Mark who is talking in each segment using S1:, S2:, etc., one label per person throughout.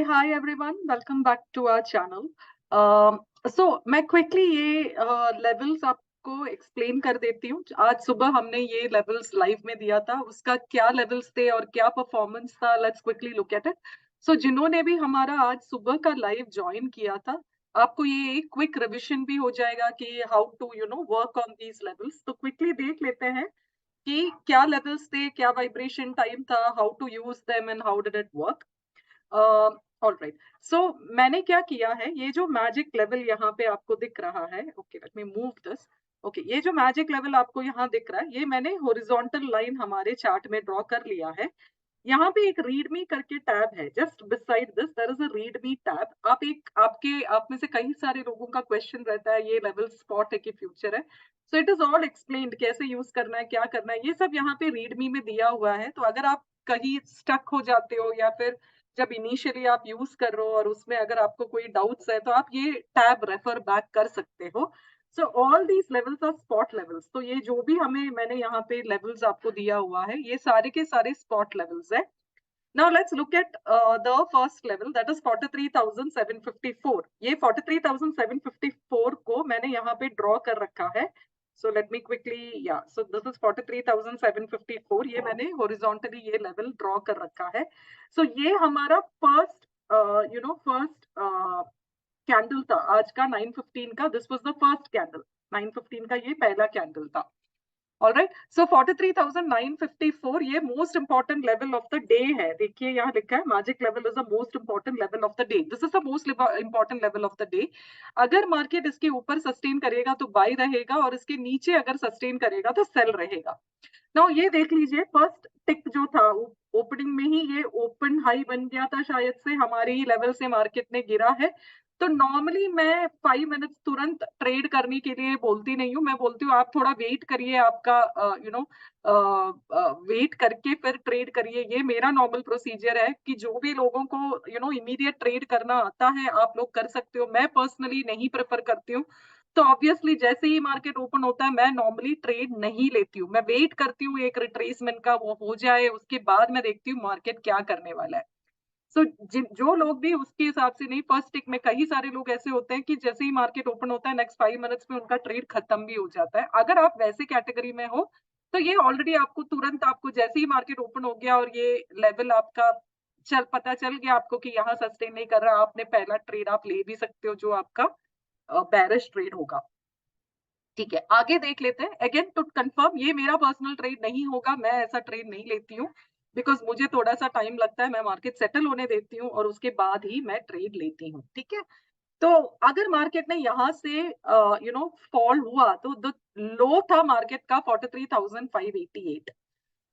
S1: Hey, hi everyone. Welcome back to our channel. मैं quickly ये levels आपको explain कर देती हूँ. आज सुबह हमने ये लेवल्स लाइव में दिया था. उसका क्या लेवल्स थे और क्या परफॉर्मेंस था, let's quickly look at it. जिन्होंने भी हमारा आज सुबह का लाइव ज्वाइन किया था, आपको ये एक क्विक रिविजन भी हो जाएगा कि how to work on these levels. तो क्विकली देख लेते हैं कि क्या लेवल्स थे, क्या वाइब्रेशन टाइम था, how to use them and how did it work. Alright. So मैंने क्या किया है, ये जो मैजिक लेवल यहाँ पे आपको दिख रहा है, okay let me move this. Okay, ये जो मैजिक लेवल आपको यहाँ दिख रहा है, ये मैंने हॉरिजॉन्टल लाइन हमारे चार्ट में ड्रॉ कर लिया है. यहाँ पे एक रीड मी करके टैब है, just beside this there is a read me tab. आप में से कई सारे लोगों का क्वेश्चन रहता है, ये लेवल स्पॉट है कि फ्यूचर है. So it is all explained, कैसे यूज करना है, क्या करना है, ये सब यहाँ पे रीड मी में दिया हुआ है. तो अगर आप कहीं स्टक हो जाते हो या फिर जब इनिशियली आप यूज कर रहे हो और उसमें अगर आपको कोई डाउट्स है, तो आप ये टैब रेफर बैक कर सकते हो. So all these levels are spot levels. तो ये जो भी मैंने यहाँ पे लेवल्स आपको दिया हुआ है, ये सारे के सारे स्पॉट लेवल्स है. Now let's look at the first level, that is 43,754. ये 43,754 को मैंने यहाँ पे ड्रॉ कर रखा है. So let me quickly, yeah, so this is 43,754. ये मैंने horizontally ये level ड्रॉ कर रखा है. So ये हमारा फर्स्ट कैंडल था आज का 9:15 का. This was the first candle. 9:15 का ये पहला कैंडल था. All right. So 43,954 ये most important level of the day है. देखिए यहाँ लिखा है magic level is the most important level of the day. This is the most important level of the day. अगर मार्केट इसके ऊपर सस्टेन करेगा तो बाय रहेगा, और इसके नीचे अगर सस्टेन करेगा तो सेल रहेगा. नाउ ये देख लीजिए, फर्स्ट टिक जो था ओपनिंग में ही ये ओपन हाई बन गया था, शायद से हमारे ही लेवल से मार्केट ने गिरा है. तो नॉर्मली मैं 5 मिनट्स तुरंत ट्रेड करने के लिए बोलती नहीं हूँ. मैं बोलती हूँ आप थोड़ा वेट करिए, आपका वेट करके फिर ट्रेड करिए. ये मेरा नॉर्मल प्रोसीजर है कि जो भी लोगों को इमीडिएट ट्रेड करना आता है, आप लोग कर सकते हो. मैं पर्सनली नहीं प्रेफर करती हूँ. तो ऑब्वियसली जैसे ही मार्केट ओपन होता है, मैं नॉर्मली ट्रेड नहीं लेती हूँ. मैं वेट करती हूँ एक रिट्रेसमेंट का वो हो जाए, उसके बाद मैं देखती हूँ मार्केट क्या करने वाला है. जो लोग भी उसके हिसाब से नहीं, फर्स्ट टिक में कई सारे लोग ऐसे होते हैं कि जैसे ही मार्केट ओपन होता है, नेक्स्ट 5 मिनट्स में उनका ट्रेड खत्म भी हो जाता है. अगर आप वैसे कैटेगरी में हो, तो ये ऑलरेडी आपको तुरंत, आपको जैसे ही मार्केट ओपन हो गया और ये लेवल आपका पता चल गया आपको कि यहाँ सस्टेन नहीं कर रहा, आपने पहला ट्रेड आप ले भी सकते हो जो आपका बेरिश ट्रेड होगा. ठीक है, आगे देख लेते हैं. अगेन टू कंफर्म, ये मेरा पर्सनल ट्रेड नहीं होगा. मैं ऐसा ट्रेड नहीं लेती हूँ, बिकॉज मुझे थोड़ा सा टाइम लगता है. मैं मार्केट सेटल होने देती हूँ और उसके बाद ही मैं ट्रेड लेती हूँ. ठीक है. तो अगर मार्केट ने यहाँ से फॉल हुआ, तो द लो था मार्केट का 43,588.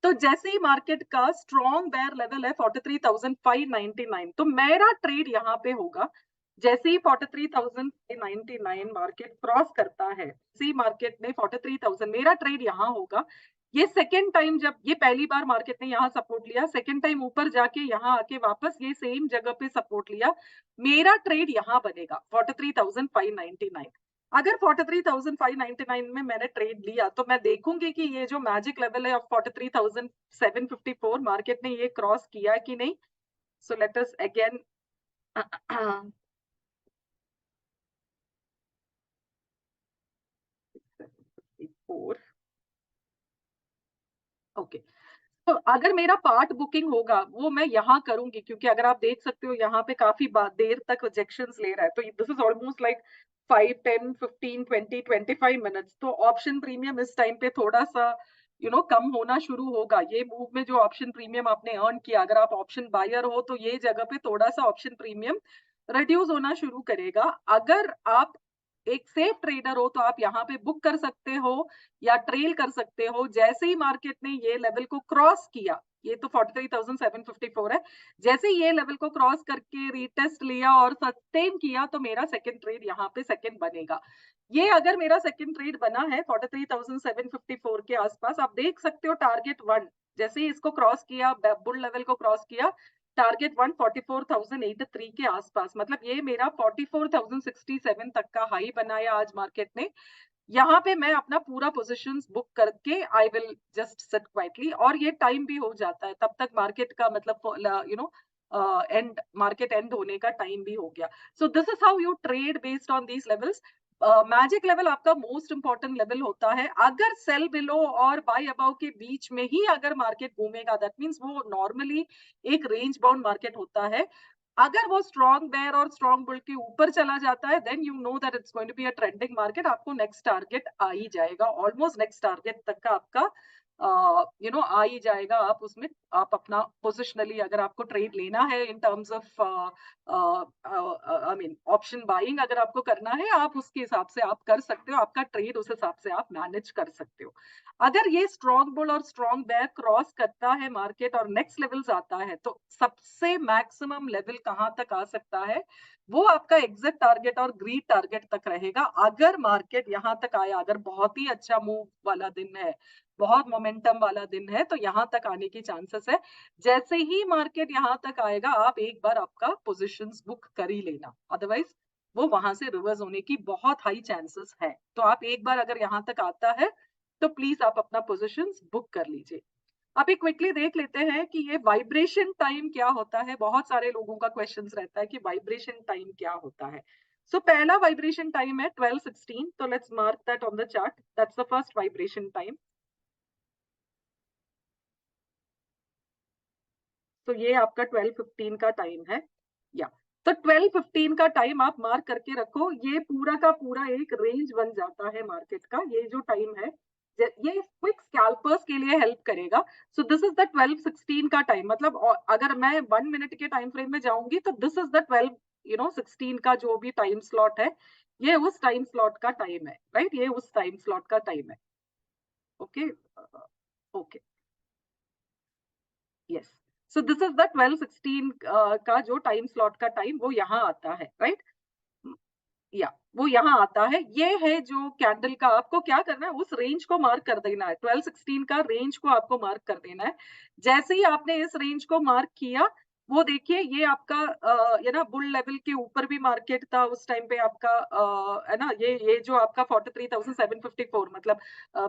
S1: तो जैसे ही मार्केट का स्ट्रॉन्ग बेयर लेवल है 43,599, तो मेरा ट्रेड यहाँ पे होगा. जैसे ही 43,599 मार्केट क्रॉस करता है, सी मार्केट ने 43,000, मेरा ट्रेड यहाँ होगा. ये सेकेंड टाइम, जब ये पहली बार मार्केट ने यहाँ सपोर्ट लिया, सेकेंड टाइम ऊपर जाके यहाँ आके वापस ये सेम जगह पे सपोर्ट लिया, मेरा ट्रेड यहाँ बनेगा 43,599. अगर 43,599 में मैंने ट्रेड लिया, तो मैं देखूंगी कि ये जो मैजिक लेवल है ऑफ 43,754, मार्केट ने ये क्रॉस किया कि नहीं. So let us again okay. तो अगर मेरा पार्ट बुकिंग होगा, वो मैं यहाँ करूंगी, क्योंकि अगर आप देख सकते हो यहाँ पे काफी देर तक रिजेक्शंस ले रहा है. तो this is almost like 5, 10, 15, 20, 25 minutes. तो ऑप्शन प्रीमियम इस टाइम पे थोड़ा सा कम होना शुरू होगा. ये मूव में जो ऑप्शन प्रीमियम आपने अर्न किया, अगर आप ऑप्शन बायर हो, तो ये जगह पे थोड़ा सा ऑप्शन प्रीमियम रिड्यूस होना शुरू करेगा. अगर आप एक सेफ ट्रेडर हो, तो आप यहाँ पे बुक कर सकते हो या ट्रेल कर सकते हो. जैसे ही मार्केट ने ये लेवल को क्रॉस किया, ये तो 43,754 है, जैसे ही ये लेवल को क्रॉस करके रीटेस्ट लिया और सस्टेन किया, तो मेरा सेकंड ट्रेड यहाँ पे सेकंड बनेगा. ये अगर मेरा सेकंड ट्रेड बना है 43,754 के आसपास, आप देख सकते हो टारगेट 1 जैसे ही इसको क्रॉस किया, बुल लेवल को क्रॉस किया, टारगेट 1 44,083 के आसपास, मतलब ये मेरा 44,067 तक का हाई बनाया आज मार्केट ने. यहाँ पे मैं अपना पूरा पोजीशंस बुक करके I will just sit quietly, और ये टाइम भी हो जाता है. तब तक मार्केट का मतलब एंड मार्केट एंड होने का टाइम भी हो गया. So this is how you trade based on these levels. Magic level आपका मोस्ट इंपॉर्टेंट लेवल होता है. अगर सेल बिलो और बाय अबाउ के बीच में ही अगर मार्केट घूमेगा, दैट मीन्स वो नॉर्मली एक रेंज बाउंड मार्केट होता है. अगर वो स्ट्रॉन्ग बेयर और स्ट्रॉन्ग बुल के ऊपर चला जाता है, then you know that it's going to be a trending market. आपको नेक्स्ट टारगेट आ ही जाएगा, ऑलमोस्ट नेक्स्ट टारगेट तक का आपका आ ही जाएगा. आप उसमें आप अपना पोजिशनली अगर आपको ट्रेड लेना है in terms of I mean option buying अगर आपको करना है, आप उसके हिसाब से आप कर सकते हो. आपका ट्रेड उस हिसाब से आप मैनेज कर सकते हो. अगर ये स्ट्रॉन्ग बुल और स्ट्रॉन्ग बेयर क्रॉस करता है मार्केट और नेक्स्ट लेवल्स आता है, तो सबसे मैक्सिमम लेवल कहां तक आ सकता है, वो आपका एग्जिट टारगेट और ग्रीड टारगेट तक रहेगा. अगर मार्केट यहां तक आया, अगर बहुत ही अच्छा मूव वाला दिन है, बहुत मोमेंटम वाला दिन है, तो यहां तक आने की चांसेस है. जैसे ही मार्केट यहां तक आएगा, आप एक बार आपका पोजीशंस बुक कर ही लेना, अदरवाइज वो वहां से रिवर्स होने की बहुत हाई चांसेस है. तो आप एक बार अगर यहां तक आता है, तो प्लीज आप अपना पोजीशंस बुक कर लीजिए. अभी क्विकली देख लेते हैं कि ये वाइब्रेशन टाइम क्या होता है. बहुत सारे लोगों का क्वेश्चन रहता है कि वाइब्रेशन टाइम क्या होता है. सो पहला वाइब्रेशन टाइम है 12:16. तो let's mark that on the chart. That's the first vibration time. तो ये आपका 12:15 का टाइम है. या तो 12:15 का टाइम आप मार्क करके रखो. ये पूरा का पूरा एक रेंज बन जाता है मार्केट का. ये जो टाइम है, ये क्विक स्कैल्पर्स के लिए हेल्प करेगा. सो दिस इज द 12:16 का टाइम. मतलब अगर मैं 1 मिनट के टाइम फ्रेम में जाऊंगी, तो दिस इज द 12:16 का जो भी टाइम स्लॉट है, ये उस टाइम स्लॉट का टाइम है. राइट, ये उस टाइम स्लॉट का टाइम है. Okay. Okay. Yes. So this is the 12:16 का जो टाइम स्लॉट का टाइम, वो यहाँ आता है. राइट. या वो यहाँ आता है. ये है जो कैंडल का. आपको क्या करना है, उस रेंज को मार्क कर देना है. 12:16 का रेंज को आपको मार्क कर देना है. जैसे ही आपने इस रेंज को मार्क किया, वो देखिए ये आपका ये ना बुल लेवल के ऊपर भी मार्केट था उस टाइम पे आपका, है ना. ये जो आपका 43,754, मतलब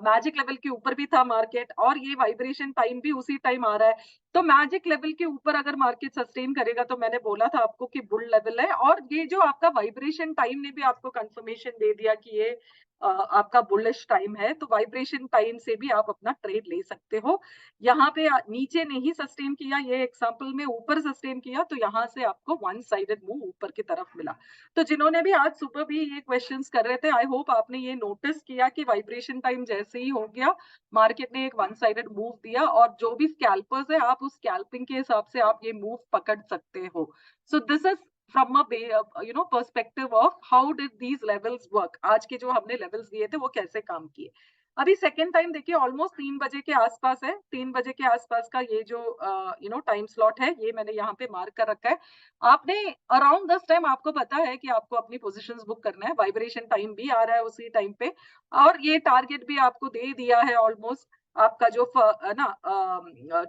S1: मैजिक लेवल के ऊपर भी था मार्केट, और ये वाइब्रेशन टाइम भी उसी टाइम आ रहा है. तो मैजिक लेवल के ऊपर अगर मार्केट सस्टेन करेगा, तो मैंने बोला था आपको कि बुल लेवल है. और ये जो आपका वाइब्रेशन टाइम ने भी आपको कंफर्मेशन दे दिया कि ये आपका बुलिश टाइम है. तो वाइब्रेशन टाइम से भी आप अपना ट्रेड ले सकते हो. यहाँ पे नीचे नहीं सस्टेन किया, ये एग्जांपल में ऊपर सस्टेन किया, तो यहाँ से आपको वन साइडेड मूव ऊपर की तरफ मिला. तो जिन्होंने भी आज सुबह भी ये क्वेश्चंस कर रहे थे, आई होप आपने ये नोटिस किया कि वाइब्रेशन टाइम जैसे ही हो गया, मार्केट ने एक वन साइडेड मूव दिया. और जो भी स्कैल्पर्स है, आप उस स्कैल्पिंग के हिसाब से आप ये मूव पकड़ सकते हो. सो this is from a perspective of how did these levels work. आज के जो हमने लेवल्स दिए थे, वो कैसे काम किए. अभी सेकेंड टाइम देखिए, ऑलमोस्ट 3 बजे के आसपास है. 3 बजे के आसपास का ये जो टाइम स्लॉट है, ये मैंने यहाँ पे मार्क कर रखा है. आपने अराउंड दस टाइम, आपको पता है कि आपको अपनी पोजीशंस बुक करना है. वाइब्रेशन टाइम भी आ रहा है उसी टाइम पे, और ये टारगेट भी आपको दे दिया है ऑलमोस्ट. आपका जो ना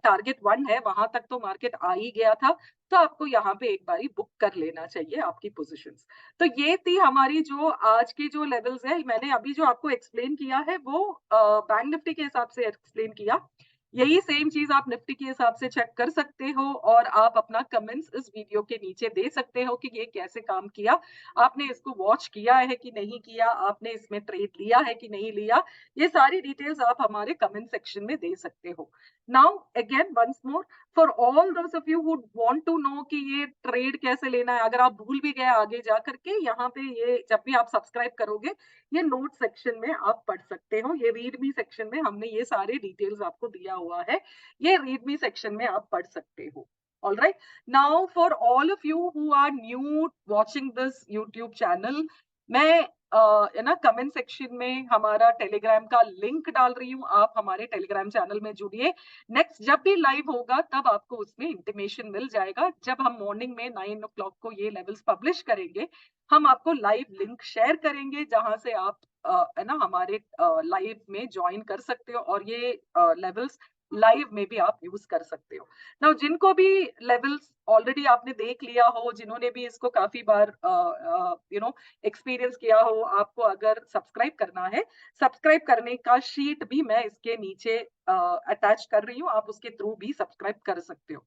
S1: टारगेट 1 है, वहां तक तो मार्केट आ ही गया था. तो आपको यहाँ पे एक बारी बुक कर लेना चाहिए आपकी पोजीशंस. तो ये थी हमारी जो आज की जो लेवल्स है. मैंने अभी जो आपको एक्सप्लेन किया है, वो बैंक निफ्टी के हिसाब से एक्सप्लेन किया. यही सेम चीज आप निफ्टी के हिसाब से चेक कर सकते हो, और आप अपना कमेंट्स इस वीडियो के नीचे दे सकते हो कि ये कैसे काम किया, आपने इसको वॉच किया है कि नहीं किया, आपने इसमें ट्रेड लिया है कि नहीं लिया. ये सारी डिटेल्स आप हमारे कमेंट सेक्शन में दे सकते हो. Now again once more, for all those of you who want to know कि ये ट्रेड कैसे लेना है, अगर आप भूल भी गए आगे जा करके, यहाँ पे ये जब भी आप सब्सक्राइब करोगे, ये नोट सेक्शन में आप पढ़ सकते हो. ये रीड मी सेक्शन में हमने ये सारे डिटेल्स आपको दिया हुआ है. ये रीड मी सेक्शन में आप पढ़ सकते हो. All right. Now, for all of you who are new watching this YouTube channel, मैं ना कमेंट सेक्शन में हमारा टेलीग्राम का लिंक डाल रही हूँ. आप हमारे टेलीग्राम चैनल में जुड़िए. नेक्स्ट जब भी लाइव होगा, तब आपको उसमें इंटीमेशन मिल जाएगा. जब हम मॉर्निंग में 9 o'clock को ये लेवल्स पब्लिश करेंगे, हम आपको लाइव लिंक शेयर करेंगे, जहां से आप है ना हमारे लाइव में ज्वाइन कर सकते हो, और ये लेवल्स लाइव में भी आप यूज कर सकते हो. नाउ जिनको भी लेवल्स ऑलरेडी आपने देख लिया हो, जिन्होंने भी इसको काफी बार एक्सपीरियंस किया हो, आपको अगर सब्सक्राइब करना है, सब्सक्राइब करने का शीट भी मैं इसके नीचे अटैच कर रही हूँ, आप उसके थ्रू भी सब्सक्राइब कर सकते हो।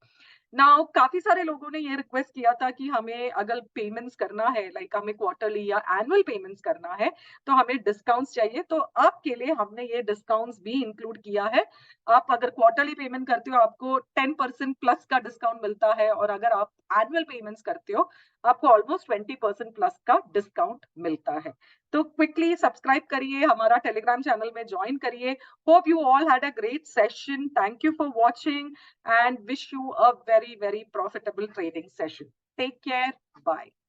S1: नाउ काफ़ी सारे लोगों ने ये रिक्वेस्ट किया था कि हमें अगर पेमेंट्स करना है, लाइक हमें क्वार्टरली या एनुअल पेमेंट्स करना है, तो हमें डिस्काउंट्स चाहिए। तो आपके लिए हमने ये डिस्काउंट्स भी इंक्लूड किया है। आप अगर क्वार्टरली पेमेंट करते हो, आपको 10% प्लस का डिस्काउंट मिलता है, और अगर आप एनुअल पेमेंट्स करते हो, आपको ऑलमोस्ट 20% प्लस का डिस्काउंट मिलता है। तो क्विकली सब्सक्राइब करिए, हमारा टेलीग्राम चैनल में जॉइन करिए। Hope you all had a great session. Thank you for watching and wish you a very, very profitable trading session. Take care. Bye.